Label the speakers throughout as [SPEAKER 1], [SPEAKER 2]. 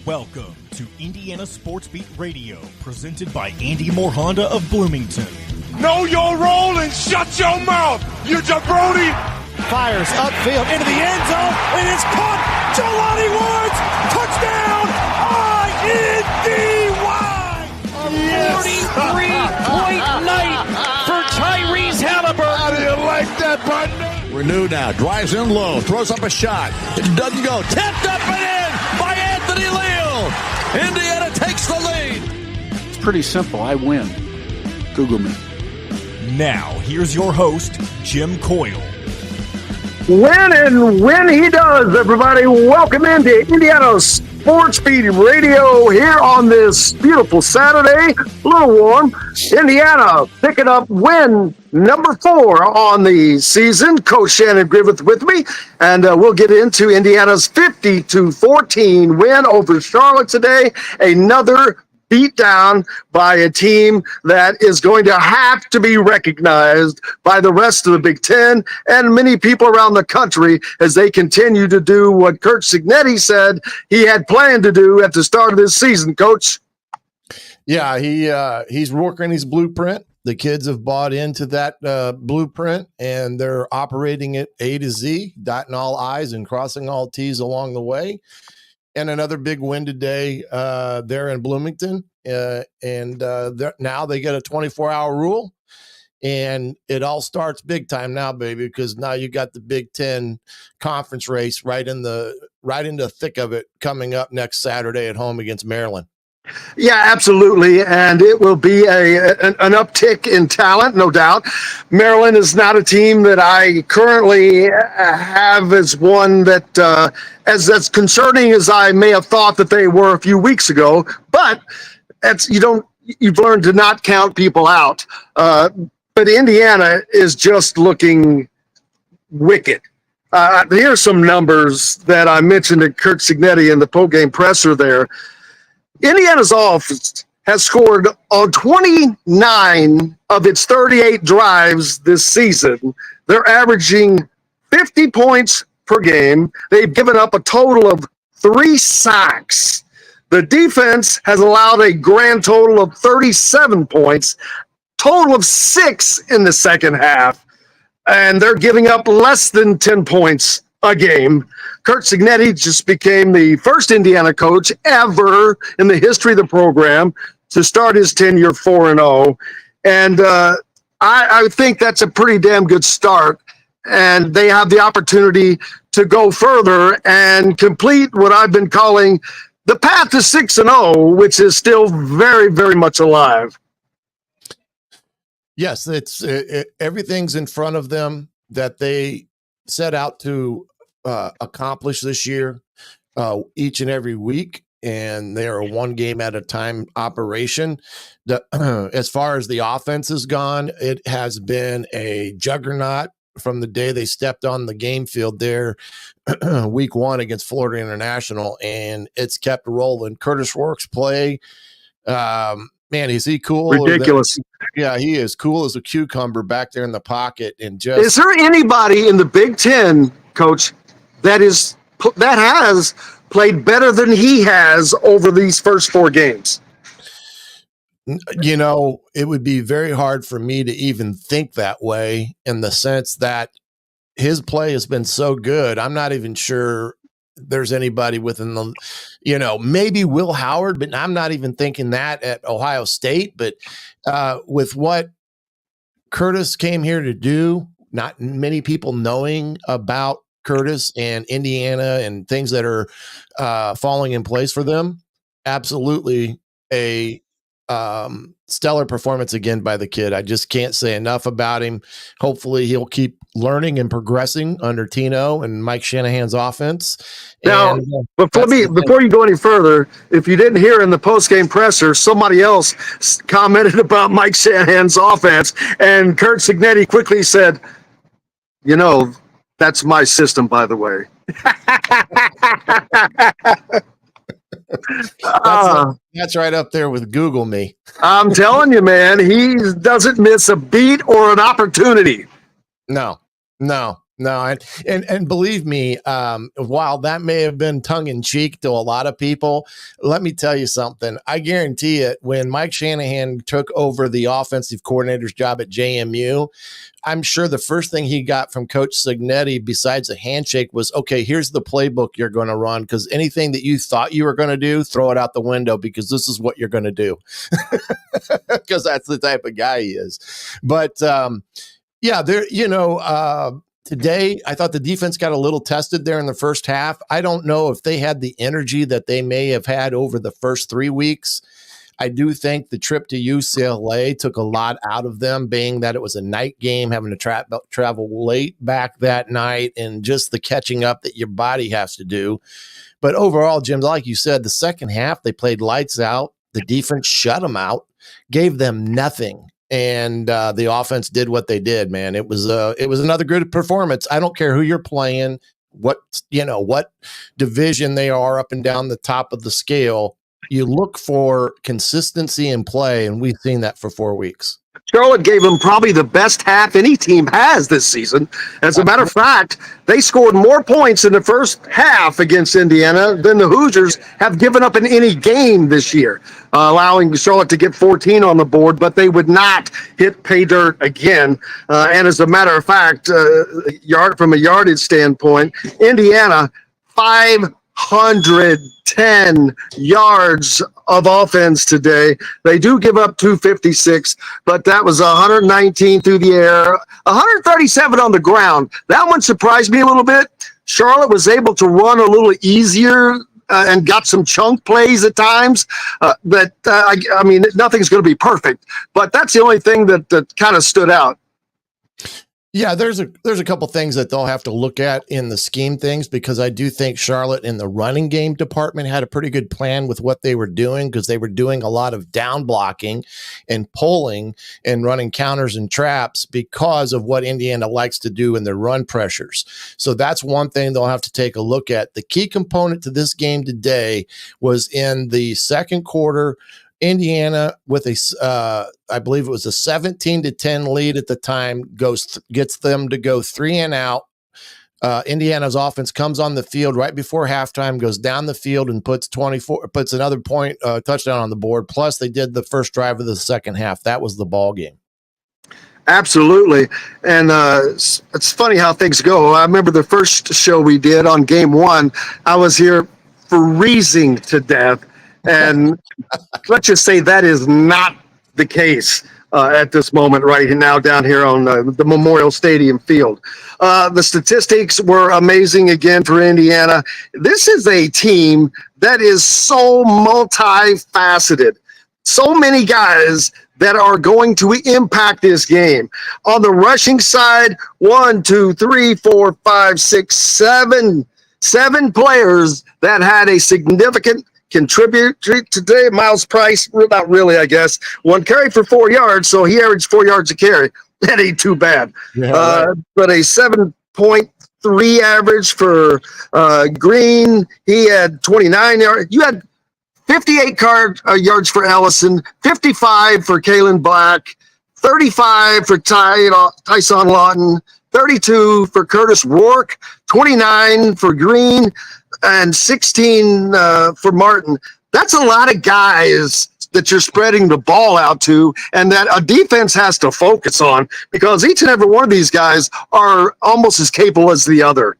[SPEAKER 1] Welcome to Indiana Sports Beat Radio, presented by Andy Moore Honda of Bloomington.
[SPEAKER 2] Know your role and shut your mouth, you jabroni!
[SPEAKER 3] Fires upfield into the end zone, and it's caught. Jelani Woods, touchdown! INDY!
[SPEAKER 4] A 43-point night for Tyrese Halliburton.
[SPEAKER 2] How do you like that, partner?
[SPEAKER 5] Renew now, drives in low, throws up a shot. It doesn't go. Tipped up and in by Anthony Leal. Indiana takes the lead.
[SPEAKER 6] It's pretty simple. I win. Google me.
[SPEAKER 1] Now, here's your host, Jim Coyle.
[SPEAKER 7] When he does, everybody, welcome into Indiana Sports Beat Radio here on this beautiful Saturday. A little warm. Indiana picking up win number 4 on the season. Coach Shannon Griffith with me, and we'll get into Indiana's 50-14 win over Charlotte today. Another beat down by a team that is going to have to be recognized by the rest of the Big Ten and many people around the country as they continue to do what Curt Cignetti said he had planned to do at the start of this season, Coach.
[SPEAKER 8] Yeah, he's working his blueprint. The kids have bought into that blueprint, and they're operating it A to Z, dotting all I's and crossing all T's along the way. And another big win today there in Bloomington. Now they get a 24-hour rule, and it all starts big time now, baby, because now you got the Big Ten conference race right in the thick of it coming up next Saturday at home against Maryland.
[SPEAKER 7] Yeah, absolutely, and it will be an uptick in talent, no doubt. Maryland is not a team that I currently have as one that as concerning as I may have thought that they were a few weeks ago. But you've learned to not count people out. But Indiana is just looking wicked. Here's some numbers that I mentioned to Curt Cignetti in the postgame presser there. Indiana's offense has scored on 29 of its 38 drives this season. They're averaging 50 points per game. They've given up a total of 3 sacks. The defense has allowed a grand total of 37 points, total of 6 in the second half, and they're giving up less than 10 points a game. Curt Cignetti just became the first Indiana coach ever in the history of the program to start his tenure 4-0. And I think that's a pretty damn good start. And they have the opportunity to go further and complete what I've been calling the path to 6-0, which is still very, very much alive.
[SPEAKER 8] Yes, everything's in front of them that they set out to accomplish this year each and every week, and they are a one game at a time operation. As far as the offense has gone, it has been a juggernaut from the day they stepped on the game field there week 1 against Florida International, and it's kept rolling. Curtis Rourke's play, man, is he cool?
[SPEAKER 7] Ridiculous.
[SPEAKER 8] Yeah, he is cool as a cucumber back there in the pocket. And just
[SPEAKER 7] is there anybody in the Big Ten, Coach, that has played better than he has over these first 4 games?
[SPEAKER 8] You know, it would be very hard for me to even think that way, in the sense that his play has been so good. I'm not even sure there's anybody within the, maybe Will Howard, but I'm not even thinking that at Ohio State. But with what Curtis came here to do, not many people knowing about Curtis and Indiana and things that are falling in place for them, absolutely a stellar performance again by the kid. I just can't say enough about him. Hopefully he'll keep learning and progressing under Tino and Mike Shanahan's offense.
[SPEAKER 7] Now, before you go any further, if you didn't hear in the post-game presser, somebody else commented about Mike Shanahan's offense, and Curt Cignetti quickly said, that's my system, by the way.
[SPEAKER 8] That's right up there with Google me.
[SPEAKER 7] I'm telling you, man, he doesn't miss a beat or an opportunity.
[SPEAKER 8] No. No, and believe me, while that may have been tongue in cheek to a lot of people, let me tell you something. I guarantee it. When Mike Shanahan took over the offensive coordinator's job at JMU, I'm sure the first thing he got from Coach Signetti, besides a handshake, was, okay, here's the playbook you're going to run, because anything that you thought you were going to do, throw it out the window, because this is what you're going to do, because that's the type of guy he is. But yeah, there, today, I thought the defense got a little tested there in the first half. I don't know if they had the energy that they may have had over the first 3 weeks. I do think the trip to UCLA took a lot out of them, being that it was a night game, having to travel late back that night, and just the catching up that your body has to do. But overall, Jim, like you said, the second half, they played lights out. The defense shut them out, gave them nothing. And the offense did what they did, man. It was another good performance. I don't care who you're playing, what division they are up and down the top of the scale. You look for consistency in play, and we've seen that for 4 weeks.
[SPEAKER 7] Charlotte gave them probably the best half any team has this season. As a matter of fact, they scored more points in the first half against Indiana than the Hoosiers have given up in any game this year, allowing Charlotte to get 14 on the board, but they would not hit pay dirt again. And as a matter of fact, from a yardage standpoint, Indiana, 510 yards of offense today. They do give up 256, but that was 119 through the air, 137 on the ground. That one surprised me a little bit. Charlotte was able to run a little easier and got some chunk plays at times. I mean, nothing's going to be perfect, but that's the only thing that kind of stood out.
[SPEAKER 8] Yeah, there's a couple things that they'll have to look at in the scheme things, because I do think Charlotte in the running game department had a pretty good plan with what they were doing, because they were doing a lot of down blocking and pulling and running counters and traps because of what Indiana likes to do in their run pressures. So that's one thing they'll have to take a look at. The key component to this game today was in the second quarter. Indiana, with I believe it was a 17-10 lead at the time, gets them to go 3 and out. Indiana's offense comes on the field right before halftime, goes down the field and puts another point touchdown on the board. Plus, they did the first drive of the second half. That was the ball game.
[SPEAKER 7] Absolutely. And it's funny how things go. I remember the first show we did on game one, I was here freezing to death. And let's just say that is not the case at this moment right now down here on the Memorial Stadium field. The statistics were amazing again for Indiana. This is a team that is so multifaceted. So many guys that are going to impact this game. On the rushing side, 1, 2, 3, 4, 5, 6, 7 players that had a significant contribute today. Miles Price, not really, I guess. 1 carry for 4 yards, so he averaged 4 yards a carry. That ain't too bad. Yeah, right. But a 7.3 average for Green. He had 29 yards. You had 58 yards for Ellison, 55 for Kalen Black, 35 for Tyson Lawton, 32 for Curtis Rourke, 29 for Green, and 16 for Martin. That's a lot of guys that you're spreading the ball out to, and that a defense has to focus on, because each and every one of these guys are almost as capable as the other.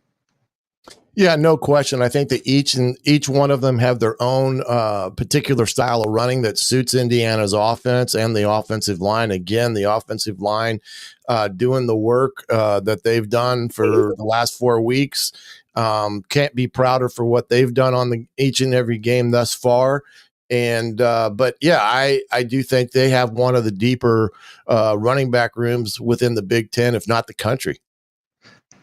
[SPEAKER 8] Yeah, no question. I think that each one of them have their own particular style of running that suits Indiana's offense and the offensive line. Again, the offensive line doing the work that they've done for the last 4 weeks. Can't be prouder for what they've done on each and every game thus far. And but yeah, I do think they have one of the deeper running back rooms within the Big Ten, if not the country.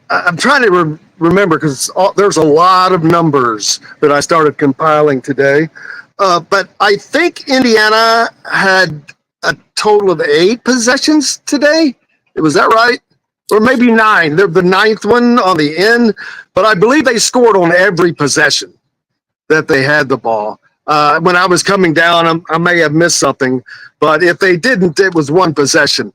[SPEAKER 7] I'm trying to remember, because there's a lot of numbers that I started compiling today. But I think Indiana had a total of 8 possessions today. Was that right? Or maybe 9. They're the 9th one on the end. But I believe they scored on every possession that they had the ball. When I was coming down, I may have missed something. But if they didn't, it was 1 possession.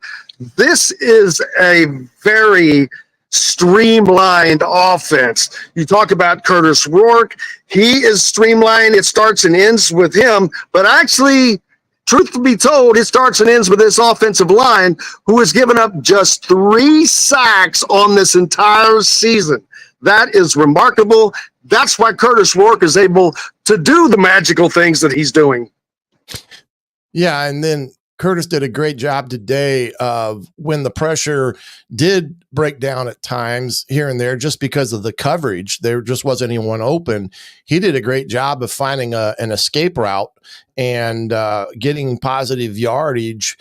[SPEAKER 7] This is a very streamlined offense. You talk about Curtis Rourke. He is streamlined. It starts and ends with him, but actually, truth to be told, it starts and ends with this offensive line, who has given up just 3 sacks on this entire season. That is remarkable. That's why Curtis Rourke is able to do the magical things that he's doing.
[SPEAKER 8] Yeah, and then Curtis did a great job today of when the pressure did break down at times here and there, just because of the coverage. There just wasn't anyone open. He did a great job of finding an escape route and getting positive yardage,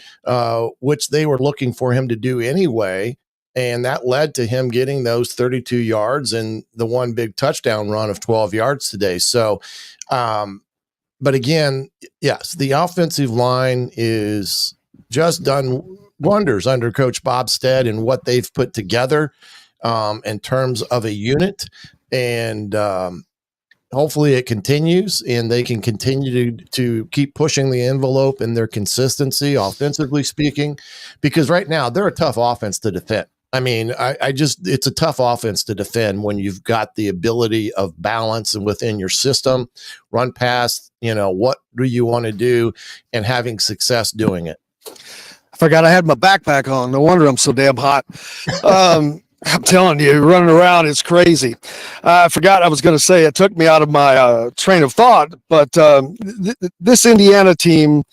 [SPEAKER 8] which they were looking for him to do anyway. And that led to him getting those 32 yards and the one big touchdown run of 12 yards today. So, but again, yes, the offensive line is just done wonders under Coach Bob Stead and what they've put together in terms of a unit. And hopefully it continues and they can continue to keep pushing the envelope in their consistency, offensively speaking, because right now they're a tough offense to defend. I mean, it's a tough offense to defend when you've got the ability of balance and within your system, run past, what do you want to do and having success doing it.
[SPEAKER 3] I forgot I had my backpack on. No wonder I'm so damn hot. I'm telling you, running around, it's crazy. I forgot I was going to say, it took me out of my train of thought, but this Indiana team,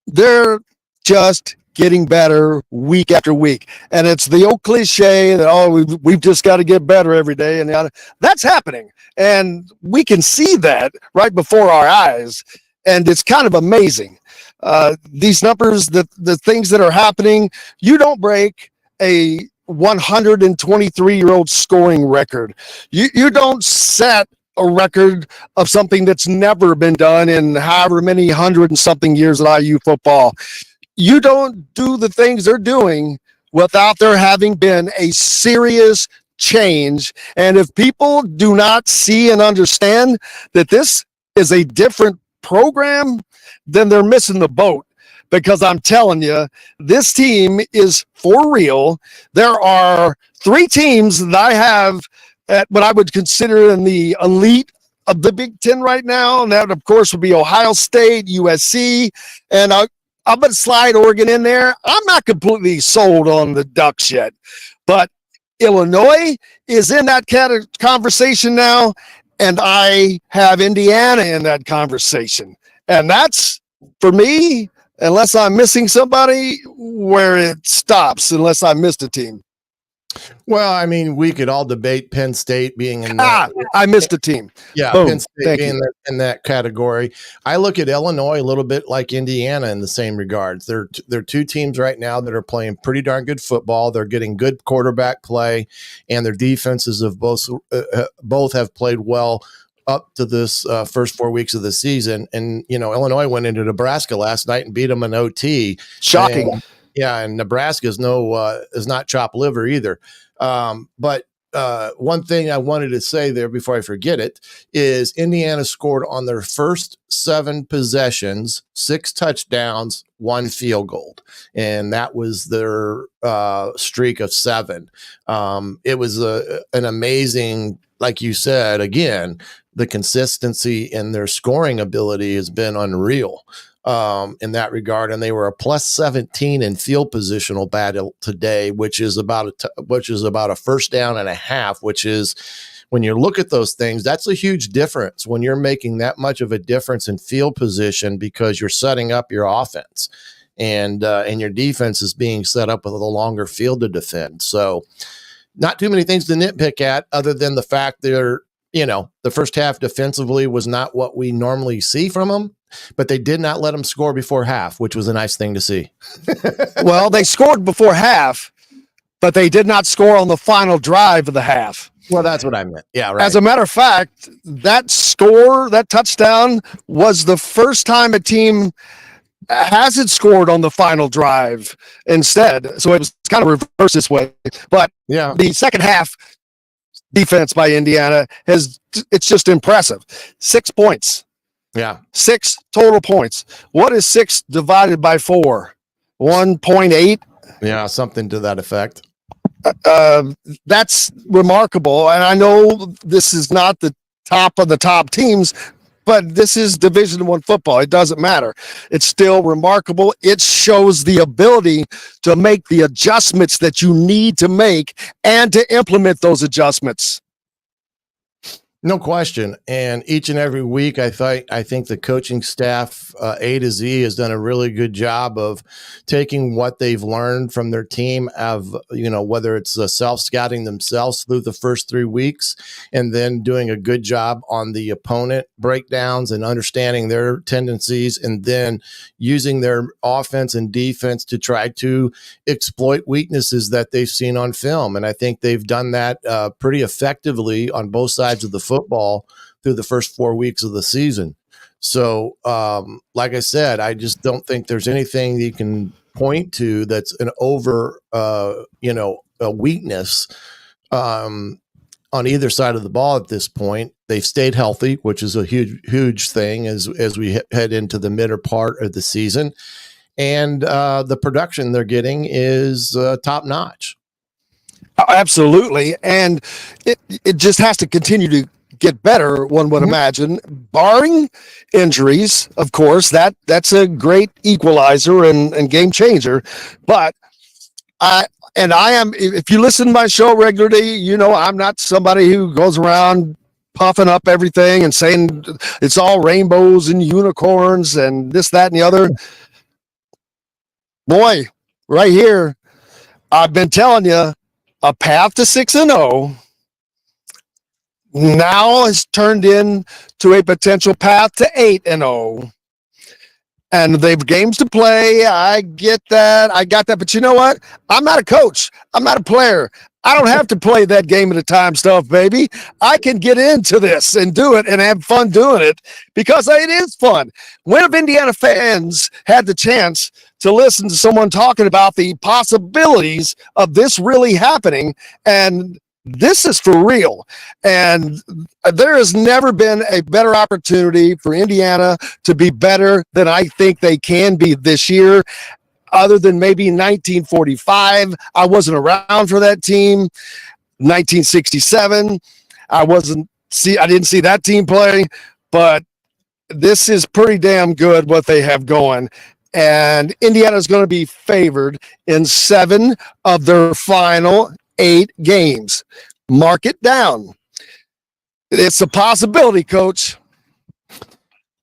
[SPEAKER 3] they're just getting better week after week. And it's the old cliche that, we've just got to get better every day. And that's happening. And we can see that right before our eyes. And it's kind of amazing. These numbers, the things that are happening, you don't break a 123-year-old scoring record. You don't set a record of something that's never been done in however many 100 and something years at IU football. You don't do the things they're doing without there having been a serious change. And if people do not see and understand that this is a different program, then they're missing the boat. Because I'm telling you, this team is for real. There are 3 teams that I have at what I would consider in the elite of the Big Ten right now. And that, of course, would be Ohio State, USC, and I'm going to slide Oregon in there. I'm not completely sold on the Ducks yet, but Illinois is in that conversation now, and I have Indiana in that conversation. And that's, for me, unless I'm missing somebody, where it stops, unless I missed a team.
[SPEAKER 8] Well, I mean, we could all debate Penn State being in that.
[SPEAKER 3] I missed a team.
[SPEAKER 8] Yeah,
[SPEAKER 3] Boom.
[SPEAKER 8] Penn State being in that category. I look at Illinois a little bit like Indiana in the same regards. They're 2 teams right now that are playing pretty darn good football. They're getting good quarterback play, and their defenses of both have played well up to this first 4 weeks of the season. And, Illinois went into Nebraska last night and beat them in OT.
[SPEAKER 3] Shocking.
[SPEAKER 8] And Nebraska is not chopped liver either. But one thing I wanted to say there before I forget it is Indiana scored on their first 7 possessions, 6 touchdowns, 1 field goal. And that was their streak of 7. It was an amazing, like you said, again, the consistency in their scoring ability has been unreal. In that regard, and they were a plus 17 in field positional battle today, which is about a first down and a half. Which is, when you look at those things, that's a huge difference when you're making that much of a difference in field position, because you're setting up your offense, and your defense is being set up with a longer field to defend. So, not too many things to nitpick at, other than the fact the first half defensively was not what we normally see from them. But they did not let them score before half, which was a nice thing to see.
[SPEAKER 3] Well, they scored before half, but they did not score on the final drive of the half.
[SPEAKER 8] Well, that's what I meant. Yeah, right.
[SPEAKER 3] As a matter of fact, that touchdown, was the first time a team hasn't scored on the final drive instead. So it was kind of reversed this way. But
[SPEAKER 8] yeah,
[SPEAKER 3] the second half defense by Indiana it's just impressive. 6 points.
[SPEAKER 8] Yeah.
[SPEAKER 3] 6 total points. What is 6 divided by 4? 1.8?
[SPEAKER 8] Yeah, something to that effect.
[SPEAKER 3] That's remarkable. And I know this is not the top of the top teams, but this is Division I football. It doesn't matter. It's still remarkable. It shows the ability to make the adjustments that you need to make and to implement those adjustments.
[SPEAKER 8] No question. And each and every week, I think the coaching staff, A to Z, has done a really good job of taking what they've learned from their team, of, whether it's self-scouting themselves through the first 3 weeks, and then doing a good job on the opponent breakdowns and understanding their tendencies, and then using their offense and defense to try to exploit weaknesses that they've seen on film. And I think they've done that pretty effectively on both sides of the football through the first 4 weeks of the season. So, like I said, I just don't think there's anything you can point to that's an a weakness on either side of the ball at this point. They've stayed healthy, which is a huge thing as we head into the middle part of the season. And the production they're getting is top notch.
[SPEAKER 3] Absolutely. And it just has to continue to get better, one would imagine, barring injuries. Of course, that's a great equalizer and game changer. But I am, if you listen to my show regularly, I'm not somebody who goes around puffing up everything and saying it's all rainbows and unicorns and this, that, and the other. Boy, right here, I've been telling you, a path to 6-0 now has turned into a potential path to 8-0. And they've games to play. I get that. I got that. But you know what? I'm not a coach. I'm not a player. I don't have to play that game at a time stuff, baby. I can get into this and do it and have fun doing it because it is fun. When have Indiana fans had the chance to listen to someone talking about the possibilities of this really happening? And this is for real. And there has never been a better opportunity for Indiana to be better than I think they can be this year, other than maybe 1945. I wasn't around for that team. 1967, I didn't see that team play, but this is pretty damn good what they have going. And Indiana is going to be favored in 7 of their final 8 games. Mark it down. It's a possibility, Coach.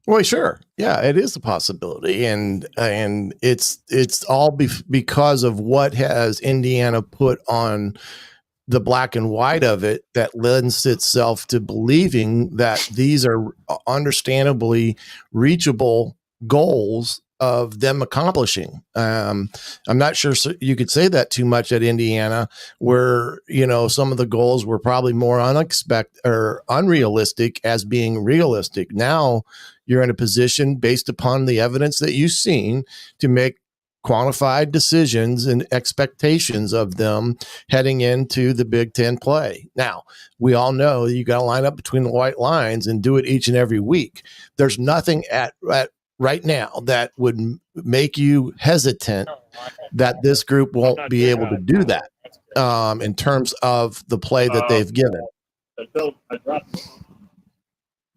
[SPEAKER 8] Well, sure. Yeah, it is a possibility. And it's all because of what has Indiana put on the black and white of it that lends itself to believing that these are understandably reachable goals of them accomplishing. I'm not sure you could say that too much at Indiana, where, some of the goals were probably more unexpected or unrealistic as being realistic. Now you're in a position, based upon the evidence that you've seen, to make quantified decisions and expectations of them heading into the Big Ten play. Now, we all know you got to line up between the white lines and do it each and every week. There's nothing at right now that would make you hesitant that this group won't be able to do that in terms of the play that they've given.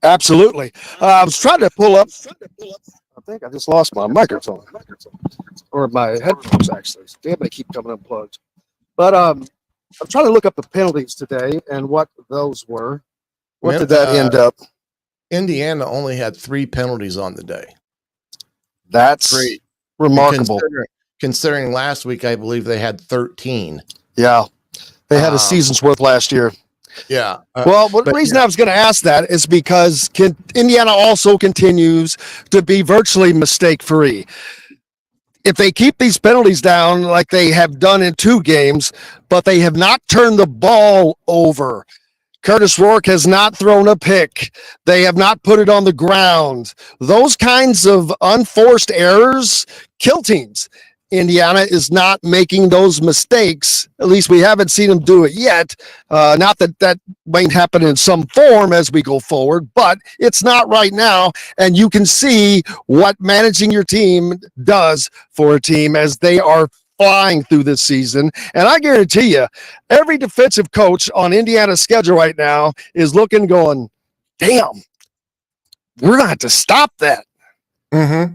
[SPEAKER 3] Absolutely. I was trying to pull up. I think I just lost my microphone or my headphones, actually. Damn, they keep coming unplugged. But I'm trying to look up the penalties today and what those were. What did that end up?
[SPEAKER 8] Indiana only had 3 penalties on the day.
[SPEAKER 3] That's remarkable.
[SPEAKER 8] Considering last week, I believe they had 13.
[SPEAKER 3] Yeah. They had a season's worth last year.
[SPEAKER 8] Yeah.
[SPEAKER 3] The reason I was going to ask that is because Indiana also continues to be virtually mistake-free. If they keep these penalties down like they have done in 2 games, but they have not turned the ball over. Curtis Rourke has not thrown a pick. They have not put it on the ground. Those kinds of unforced errors kill teams. Indiana is not making those mistakes. At least we haven't seen them do it yet. Not that might happen in some form as we go forward, but it's not right now. And you can see what managing your team does for a team as they are flying through this season. And I guarantee you, every defensive coach on Indiana's schedule right now is looking, going, damn, we're going to have to stop that.
[SPEAKER 8] Mm-hmm.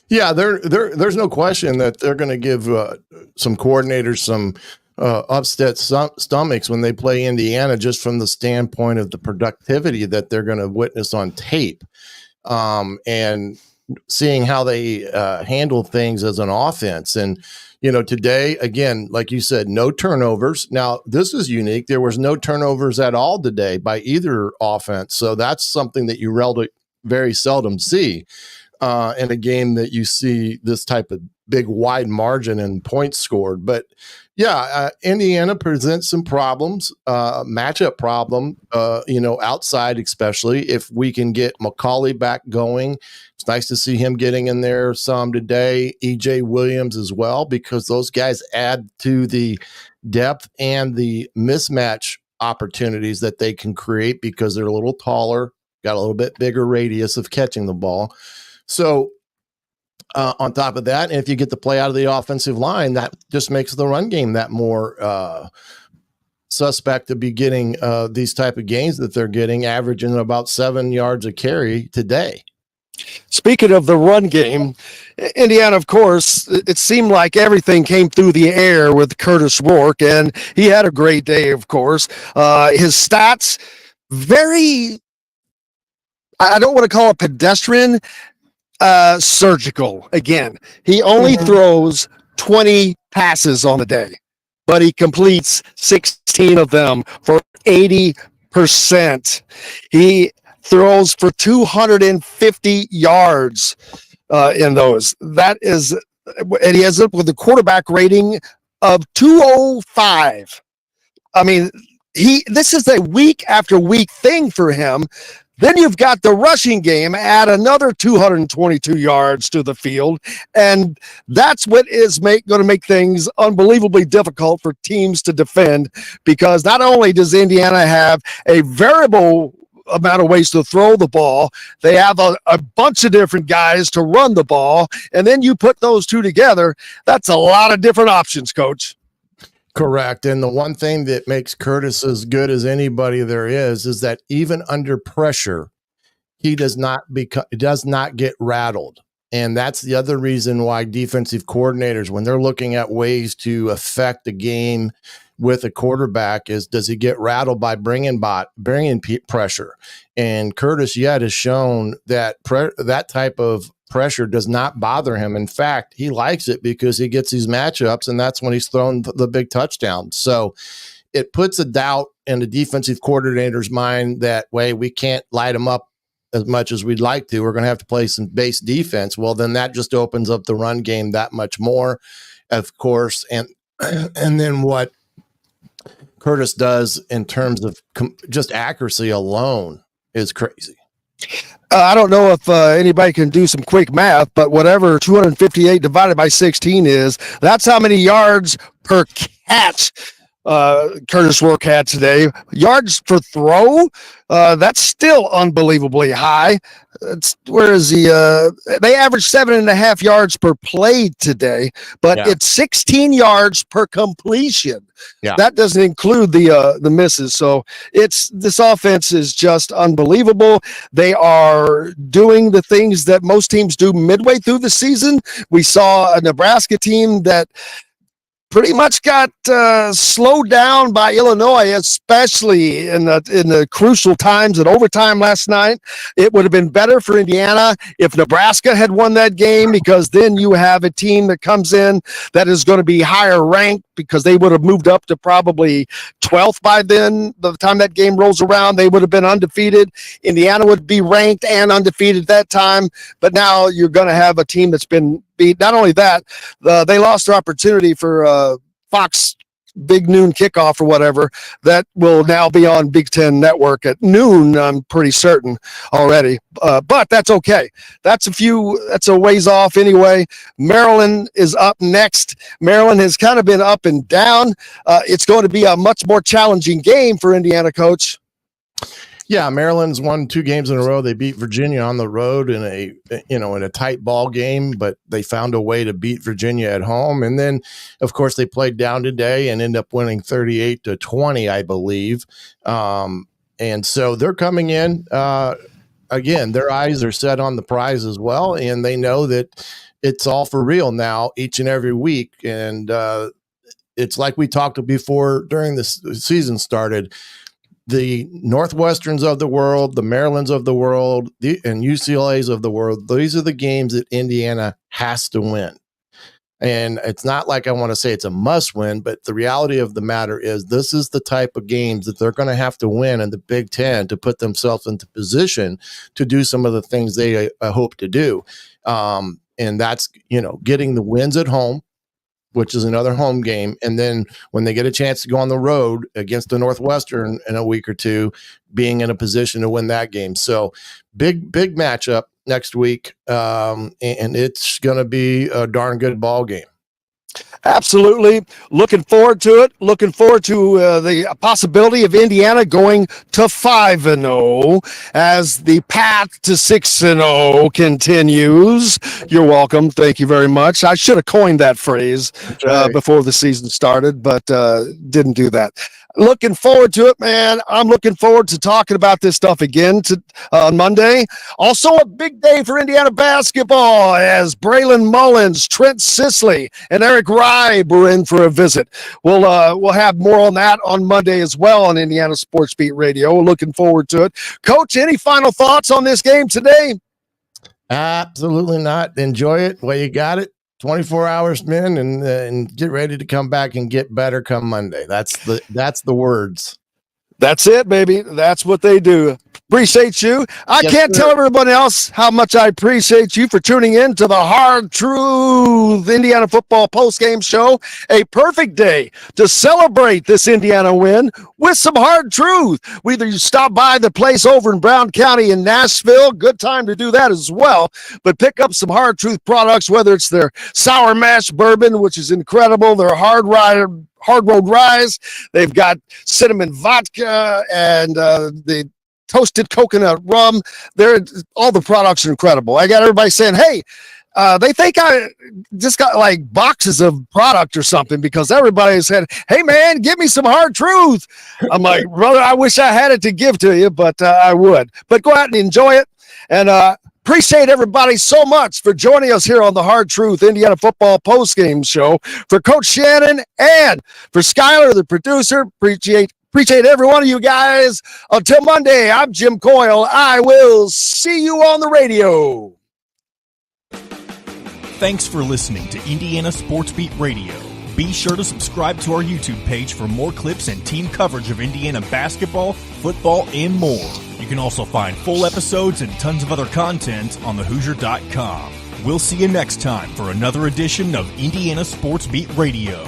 [SPEAKER 8] Yeah, there's no question that they're going to give some coordinators some upset stomachs when they play Indiana, just from the standpoint of the productivity that they're going to witness on tape, and seeing how they handle things as an offense. And, today, again, like you said, no turnovers. Now, this is unique. There was no turnovers at all today by either offense. So that's something that you very seldom see in a game that you see this type of big wide margin and points scored. But yeah, Indiana presents some problems, matchup problem, outside, especially if we can get McCauley back going. It's nice to see him getting in there some today. EJ Williams as well, because those guys add to the depth and the mismatch opportunities that they can create, because they're a little taller, got a little bit bigger radius of catching the ball. So on top of that, if you get the play out of the offensive line, that just makes the run game that more suspect to be getting these type of gains that they're getting, averaging about 7 yards a carry today.
[SPEAKER 3] Speaking of the run game, Indiana, of course, it seemed like everything came through the air with Curtis Rourke, and he had a great day, of course. His stats, very, I don't want to call it pedestrian, surgical. Again, he only throws 20 passes on the day, but he completes 16 of them for 80%. He throws for 250 yards in those. That is, and he has up with a quarterback rating of 205. I mean, this is a week after week thing for him. Then you've got the rushing game, add another 222 yards to the field, and that's what is going to make things unbelievably difficult for teams to defend, because not only does Indiana have a variable amount of ways to throw the ball, they have a bunch of different guys to run the ball, and then you put those two together, that's a lot of different options, Coach.
[SPEAKER 8] Correct. And the one thing that makes Curtis as good as anybody there is that even under pressure, he does not get rattled. And that's the other reason why defensive coordinators, when they're looking at ways to affect the game with a quarterback, is does he get rattled by bringing pressure? And Curtis yet has shown that that type of pressure does not bother him. In fact, he likes it because he gets these matchups, and that's when he's thrown the big touchdown. So it puts a doubt in the defensive coordinator's mind that, we can't light him up as much as we'd like to. We're going to have to play some base defense. Well, then that just opens up the run game that much more, of course. And then what Curtis does in terms of just accuracy alone is crazy.
[SPEAKER 3] I don't know if anybody can do some quick math, but whatever 258 divided by 16 is, that's how many yards per catch Curtis Rourke had today. Yards per throw, that's still unbelievably high. Whereas they average 7.5 yards per play today, but it's 16 yards per completion. Yeah. That doesn't include the misses. So this offense is just unbelievable. They are doing the things that most teams do midway through the season. We saw a Nebraska team that pretty much got slowed down by Illinois, especially in the crucial times at overtime last night. It would have been better for Indiana if Nebraska had won that game, because then you have a team that comes in that is going to be higher ranked, because they would have moved up to probably 12th by then. By the time that game rolls around, they would have been undefeated. Indiana would be ranked and undefeated at that time. But now you're going to have a team that's been beat. Not only that, they lost their opportunity for Fox Big Noon kickoff or whatever that will now be on Big Ten Network at noon. I'm pretty certain already, but that's okay. That's a ways off anyway. Maryland is up next. Maryland has kind of been up and down. It's going to be a much more challenging game for Indiana, Coach.
[SPEAKER 8] Yeah, Maryland's won 2 games in a row. They beat Virginia on the road in a tight ball game, but they found a way to beat Virginia at home. And then, of course, they played down today and end up winning 38-20, I believe. And so they're coming in. Again, their eyes are set on the prize as well, and they know that it's all for real now each and every week. And it's like we talked before during the season started. The Northwesterns of the world, the Marylands of the world, and UCLAs of the world, these are the games that Indiana has to win. And it's not like I want to say it's a must win, but the reality of the matter is this is the type of games that they're going to have to win in the Big Ten to put themselves into position to do some of the things they hope to do. And that's, getting the wins at home, which is another home game. And then when they get a chance to go on the road against the Northwestern in a week or two, being in a position to win that game. So big matchup next week. And it's going to be a darn good ball game.
[SPEAKER 3] Absolutely. Looking forward to it. Looking forward to the possibility of Indiana going to 5-0 as the path to 6-0 continues. You're welcome. Thank you very much. I should have coined that phrase before the season started, but didn't do that. Looking forward to it, man. I'm looking forward to talking about this stuff again on Monday. Also a big day for Indiana basketball as Braylon Mullins, Trent Sisley, and Eric Ribe are in for a visit. We'll have more on that on Monday as well on Indiana Sports Beat Radio. Looking forward to it. Coach, any final thoughts on this game today?
[SPEAKER 8] Absolutely not. Enjoy it while you got it. 24 hours, men, and get ready to come back and get better come Monday. That's the words.
[SPEAKER 3] That's it, baby. That's what they do. Appreciate you. I can't tell everyone else how much I appreciate you for tuning in to the Hard Truth Indiana football postgame show. A perfect day to celebrate this Indiana win with some hard truth. Whether you stop by the place over in Brown County in Nashville, good time to do that as well. But pick up some Hard Truth products, whether it's their Sour Mash Bourbon, which is incredible, their Hard Road Rise. They've got cinnamon vodka and the toasted coconut rum. All the products are incredible. I got everybody saying, hey, they think I just got like boxes of product or something because everybody said, hey, man, give me some Hard Truth. I'm like, brother, I wish I had it to give to you, but I would. But go out and enjoy it. And appreciate everybody so much for joining us here on the Hard Truth Indiana football postgame show. For Coach Shannon and for Skylar, the producer, appreciate every one of you guys. Until Monday, I'm Jim Coyle. I will see you on the radio.
[SPEAKER 1] Thanks for listening to Indiana Sports Beat Radio. Be sure to subscribe to our YouTube page for more clips and team coverage of Indiana basketball, football, and more. You can also find full episodes and tons of other content on thehoosier.com. We'll see you next time for another edition of Indiana Sports Beat Radio.